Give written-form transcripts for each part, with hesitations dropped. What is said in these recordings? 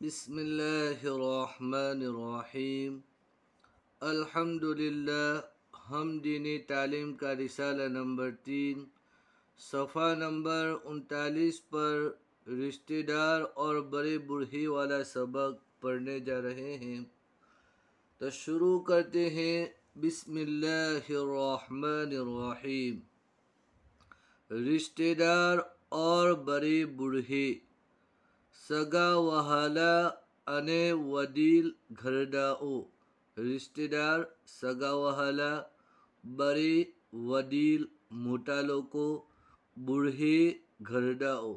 बिस्मिल्लाहिर्रहमानिर्रहीम। अल्हम्दुलिल्लाह। हम दीनी तालीम का रिसाला नंबर 3 सफ़ा नंबर 39 पर रिश्तेदार और बड़े बूढ़ी वाला सबक पढ़ने जा रहे हैं। तो शुरू करते हैं। बिस्मिल्लाहिर्रहमानिर्रहीम। रिश्तेदार और बड़े बूढ़े, सगा वहाला અને વડીલ ઘરડાઓ। रिश्तेदार, સગા વહાલા, બड़े વડીલ મોટા લોકો, બૂढ़े ઘરડાઓ।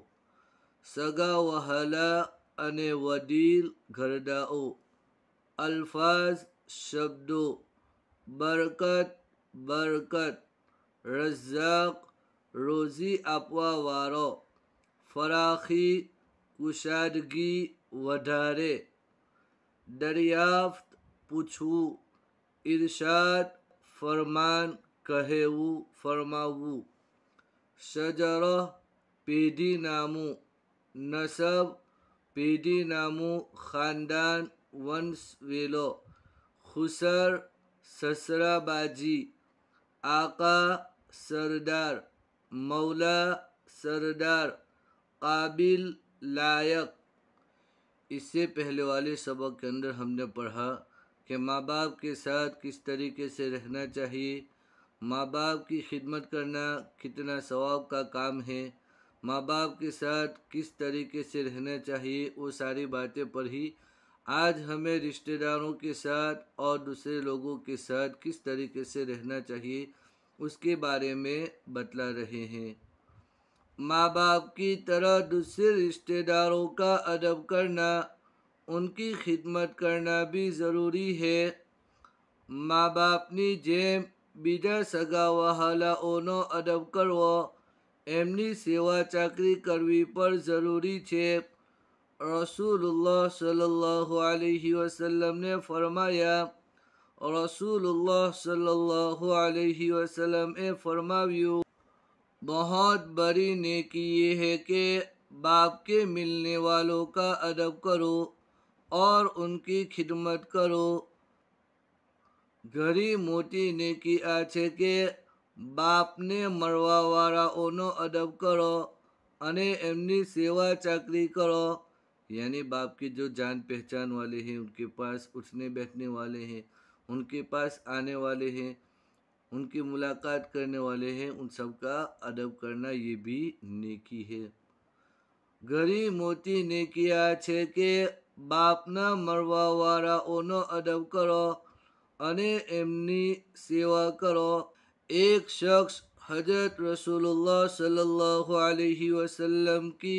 સગા વહાલા અને વડીલ ઘરડાઓ। અલ્ફાઝ શબ્દો: બરકત બરકત, રઝાક રોઝી આપવા વાળો, ફરાખી કુશાદગી વધારે, દરિયાફ્ત પૂછવું, ઇરશાદ ફરમાન કહેવું ફરમાવવું, શજરહ પેઢી નામું, નસબ પેઢી નામું ખાનદાન વંશ વેલો, ખુસર સસરાબાજી, આકા सरदार, मौला सरदार, काबिल लायक। इससे पहले वाले सबक के अंदर हमने पढ़ा कि माँ बाप के साथ किस तरीके से रहना चाहिए, माँ बाप की खिदमत करना कितना सवाब का काम है, माँ बाप के साथ किस तरीके से रहना चाहिए, वो सारी बातें पढ़ी। आज हमें रिश्तेदारों के साथ और दूसरे लोगों के साथ किस तरीके से रहना चाहिए उसके बारे में बतला रहे हैं। माँ बाप की तरह दूसरे रिश्तेदारों का अदब करना, उनकी खिदमत करना भी ज़रूरी है। माँ बापनी जेम बीजा सगा वहालाओનો અદબ કરવો, એમની સેવા ચાકરી કરવી પણ ज़रूरी છે। रसूलुल्लाह सल्लल्लाहु अलैहि वसल्लम ने फरमाया, रसूलुल्लाह सल्लल्लाहु अलैहि वसल्लम ने फरमाव्યું, बहुत बड़ी नेकी ये है कि बाप के मिलने वालों का अदब करो और उनकी खिदमत करो। घणी मोटी नेकी आ છે કે બાપને મળવાવાળાઓનો અદબ કરો અને એમની સેવા ચાકરી કરો। यानी बाप की जो जान पहचान वाले हैं, उनके पास उठने बैठने वाले हैं, उनके पास आने वाले हैं, उनकी मुलाकात करने वाले हैं, उन सब का अदब करना ये भी नेकी है। घणी मोटी नेकी आ છે કે બાપના મરવાવાળાઓનો અદબ કરો અને એમની સેવા કરો। एक शख्स हजरत रसूलुल्लाह सल्लल्लाहु अलैहि वसल्लम की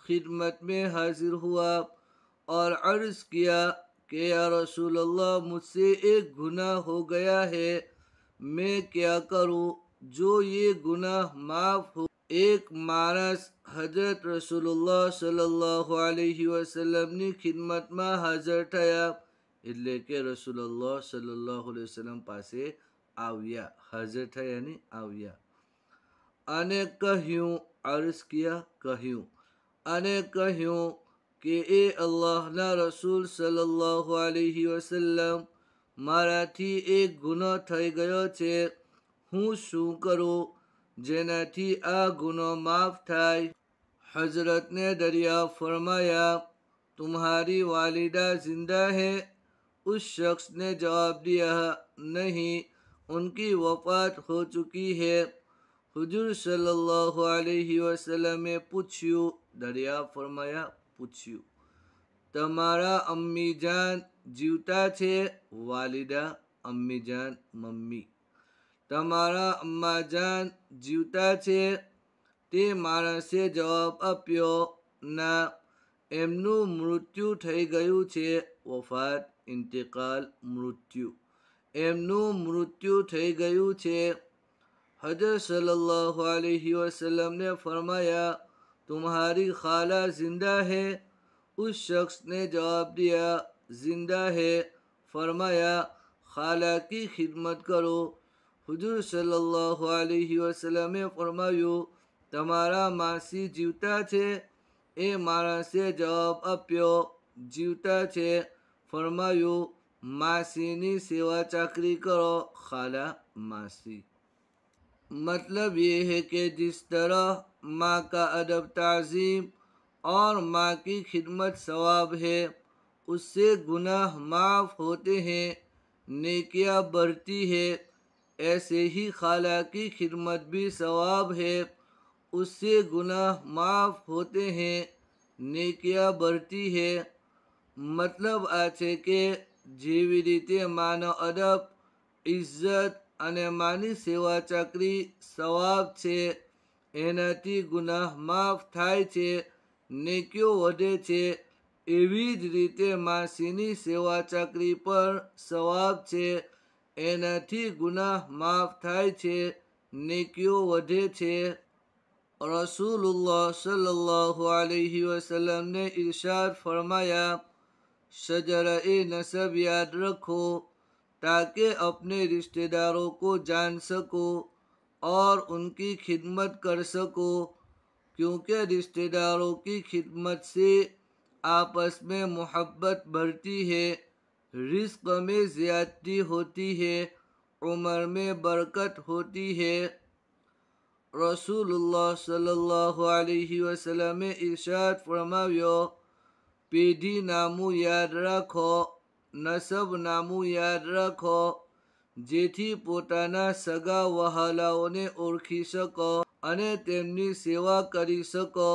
खिदमत में हाजिर हुआ और अर्ज़ किया कि या रसूलल्लाह, मुझसे एक गुनाह हो गया है, मैं क्या करूं जो ये गुनाह माफ़ हो। एक मानस हजरत रसूलुल्लाह सल्लल्लाहु अलैहि वसल्लम ની ખિદમતમાં હાજર થયા, એટલે કે રસૂલુલ્લાહ સલ્લલ્લાહુ અલૈહિ વસલ્લમ પાસે આવ્યા, હાજર થયા ને આવ્યા, અને કહ્યું, અર્ઝ કિયા કહ્યું, અને કહ્યું કે એ અલ્લાહના રસૂલ સલ્લલ્લાહુ અલૈહિ વસલ્લમ, મારાથી એક ગુનો થઈ ગયો છે, હું શું કરું જેનાથી આ ગુનો માફ થાય। हजरत ने दरियाफ्त फरमाया, तुम्हारी वालिदा जिंदा है? उस शख्स ने जवाब दिया, नहीं, उनकी वफ़ात हो चुकी है। हुजूर सल्लल्लाहु अलैहि वसल्लम ने पूछ्યું, दरियाफ्त फरमाया, पूछ्યું, તમારા અમ્મી જાન જીવતા છે? વાલિદા અમ્મી જાન મમ્મી। તમારા અમ્મા જાન જીવતા છે? તે માણસે જવાબ આપ્યો, ના, એમનું મૃત્યુ થઈ ગયું છે। વફાત ઇન્તિકાલ મૃત્યુ, એમનું મૃત્યુ થઈ ગયું છે। हजरत सल्लल्लाहु अलैहि वसल्लम ने फरमाया, तुम्हारी खाला जिंदा है? उस शख्स ने जवाब दिया, जिंदा है। फरमाया, खाला की खिदमत करो। हुजूर सल्लल्लाहु अलैहि वसल्लम ने फरमाયું, તમારા માસી જીવતા છે? એ માણસે જવાબ આપ્યો, જીવતા છે ફરમાયું मासीनी सेवा चाकरी करो खाला मासी। मतलब ये है कि जिस तरह माँ का अदब ताज़ीम और माँ की खिदमत सवाब है, उससे गुनाह माफ़ होते हैं, नेकियां बढ़ती है। ऐसे ही खाला की खिदमत भी सवाब है, उससे गुनाह माफ़ होते हैं, नेकियां बढ़ती है। मतलब આ છે કે જેવી રીતે માનો અદબ, ઇજ્જત અને માની સેવા ચાકરી સવાબ છે, એનાથી ગુનાહ માફ થાય છે, નેકીઓ વધે છે, એવી જ રીતે માસીની સેવા ચાકરી પર સવાબ છે, એનાથી ગુનાહ માફ થાય છે, નેકીઓ વધે છે। रसूलुल्लाह सल्लल्लाहु अलैहि वसल्लम ने इरशाद फरमाया, शजर-ए नसब याद रखो ताकि अपने रिश्तेदारों को जान सको और उनकी खिदमत कर सको, क्योंकि रिश्तेदारों की खिदमत से आपस में मोहब्बत बढ़ती है, रिस्क में ज़्यादती होती है, उम्र में बरकत होती है। रसूलुल्लाह सल्लल्लाहु अलैहि वसल्लम ने इरशाद फरमाव्यो, પેઢી નામું યાદ રાખો, નસબ નામું યાદ રાખો, જેથી પોતાના સગા વહાલાઓને ઓળખી શકો અને તેમની સેવા કરી શકો,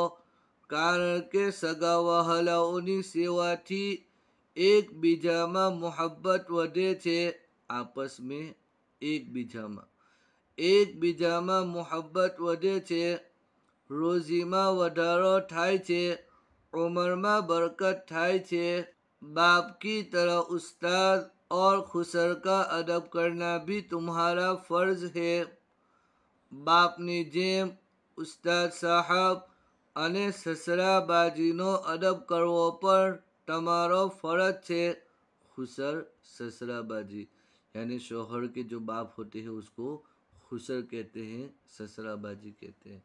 કારણ કે સગા વહાલાઓની સેવાથી એકબીજામાં મોહબ્બત વધે છે, આપસ में એકબીજામાં મોહબ્બત વધે છે, રોજીમાં વધારો થાય છે, उम्र में बरकत थाय छे। बाप की तरह उस्ताद और खुसर का अदब करना भी तुम्हारा फर्ज है। बापनी जेम उस्ताद साहब अने ससरा बाजीनो अदब करवो पर तमारो फर्ज छे। खुसर ससरा बाजी यानी शोहर के जो बाप होते हैं उसको खुसर कहते हैं, ससरा बाजी कहते हैं।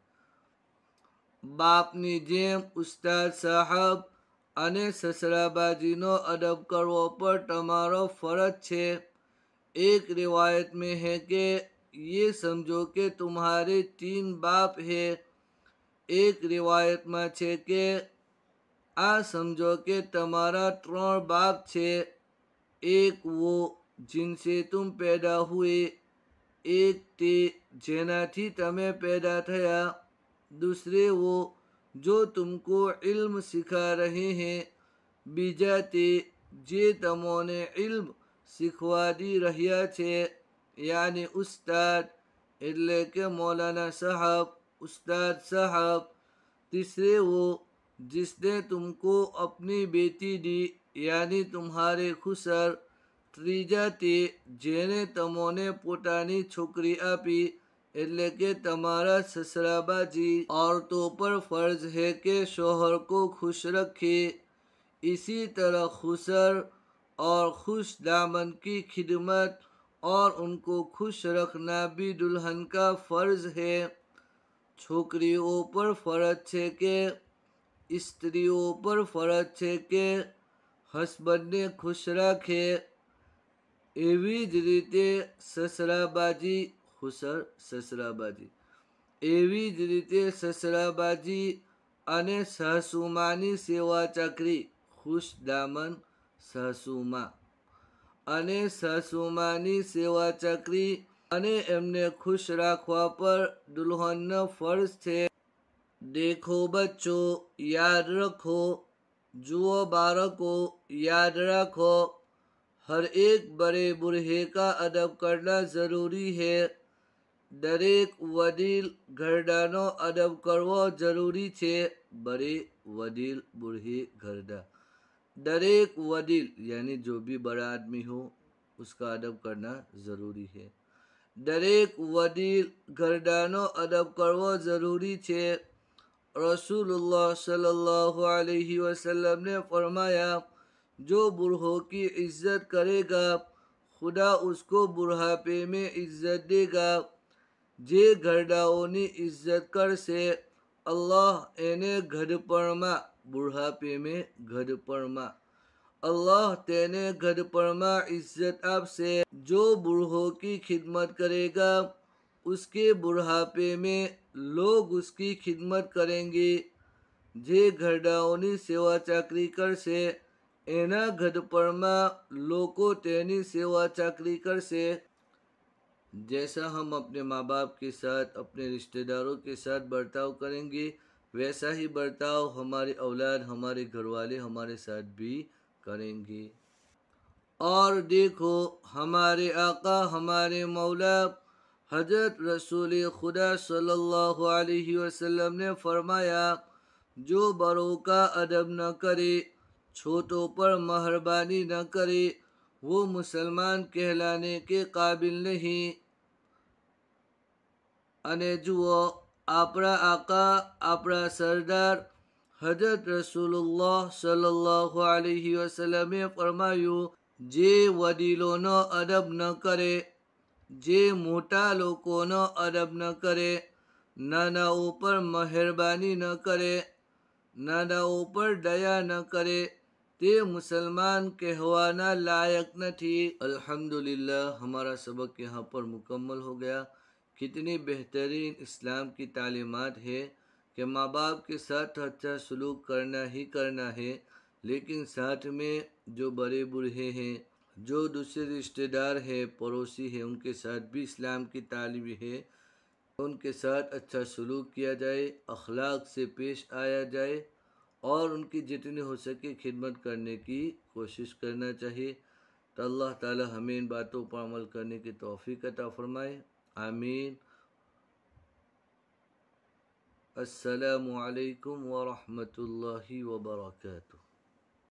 बापनी जेम उस्ताद साहब अने ससराबाजीनो अदब करवो पर तमारो फर्ज छे। एक रिवायत में है कि ये समझो कि तुम्हारे 3 बाप है। एक रिवायत में छे कि आ समझो कि तमारा 3 बाप छे। एक वो जिनसे तुम पैदा हुए, एक ते जेनाथी तमे पैदा थया, दूसरे वो जो तुमको इल्म सिखा रहे हैं, बीजा ते जे तमोने इल्म सिखवादी रह्या छे, यानी उस्ताद એટલે કે मौलाना साहब, उस्ताद साहब। तीसरे वो जिसने तुमको अपनी बेटी दी, यानी तुम्हारे खुसर। ત્રીજા તે જેને તમોને પોતાની છોકરી આપી, એટલે કે તમારા ससराबाजी। औरतों पर फर्ज है कि शोहर को खुश रखे। इसी तरह खुसर और खुश दामन की खिदमत और उनको खुश रखना भी दुल्हन का फर्ज है। छोकरीओं पर फर्ज है कि स्त्रियों पर फर्ज है कि हस्बंड ने खुश रखे। एवी ज रीते ससराबाजी खुसर ससराबाजी, एवी ज रीते ससराबाजी अने सासूमानी सेवा चाकरी खुश दामन सासूमा अने सासूमानी सेवा चाकरी अने एमने खुश राखवा पर दुल्हननो फर्ज छे। देखो बच्चों याद रखो, जुओ बाळको याद रखो, हर एक बड़े बूढ़े का अदब करना जरूरी है। दरेक वडील घरडानो अदब करवो जरूरी छे। बड़े वडील बूढ़े घरडा, दरेक वडील यानी जो भी बड़ा आदमी हो उसका अदब करना जरूरी है। दरेक वडील घरडानो अदब करवो जरूरी छे। रसूलुल्लाह सल्लल्लाहु अलैहि वसल्लम ने फरमाया, जो बूढ़ों की इज्जत करेगा खुदा उसको बुढ़ापे में इज्जत देगा। जे घरडाओनी इज्जत करशे अल्लाह एने घडपणमा, बुढ़ापे में घडपणमा अल्लाह तेने घडपरमा इज्जत आपसे जो बूढ़ों की खिदमत करेगा उसके बुढ़ापे में लोग उसकी खिदमत करेंगे। જે ઘરડાઓની સેવા ચાકરી કરશે એના ઘડપણમાં લોકો તેની सेवा चाकरी करसे। जैसा हम अपने माँ बाप के साथ अपने रिश्तेदारों के साथ बर्ताव करेंगे वैसा ही बर्ताव हमारे औलाद हमारे घरवाले हमारे साथ भी करेंगे। और देखो हमारे आका हमारे मौला हजरत रसूल खुदा सल्लल्लाहु अलैहि वसल्लम ने फरमाया जो बड़ों का अदब न करे छोटों पर मेहरबानी न करे वो मुसलमान कहलाने के काबिल नहीं। અને જુઓ આપણા આકા આપણા સરદાર હજરત રસૂલુલ્લાહ સલ્લલ્લાહુ અલૈહિ વસલ્લમે ફરમાયું જે વડીલોનો અદબ ન કરે જે મોટા લોકોનો અદબ ન કરે નાનાઓ પર મહેરબાની ન કરે નાનાઓ પર દયા ન કરે તે मुसलमान कहवाना लायक नहीं। अल्हम्दुलिल्लाह हमारा सबक यहाँ पर मुकम्मल हो गया। कितनी बेहतरीन इस्लाम की तालीमात है कि माँ बाप के साथ अच्छा सलूक करना ही करना है, लेकिन साथ में जो बड़े बूढ़े हैं जो दूसरे रिश्तेदार हैं पड़ोसी हैं उनके साथ भी इस्लाम की तालीम है। उनके साथ अच्छा सलूक किया जाए अखलाक से पेश आया जाए और उनकी जितनी हो सके खिदमत करने की कोशिश करना चाहिए। तो अल्लाह ताला हमें इन बातों पर अमल करने की तौफीक अता फरमाए। आमीन। अस्सलामु अलैकुम व रहमतुल्लाहि व बरकातुहू।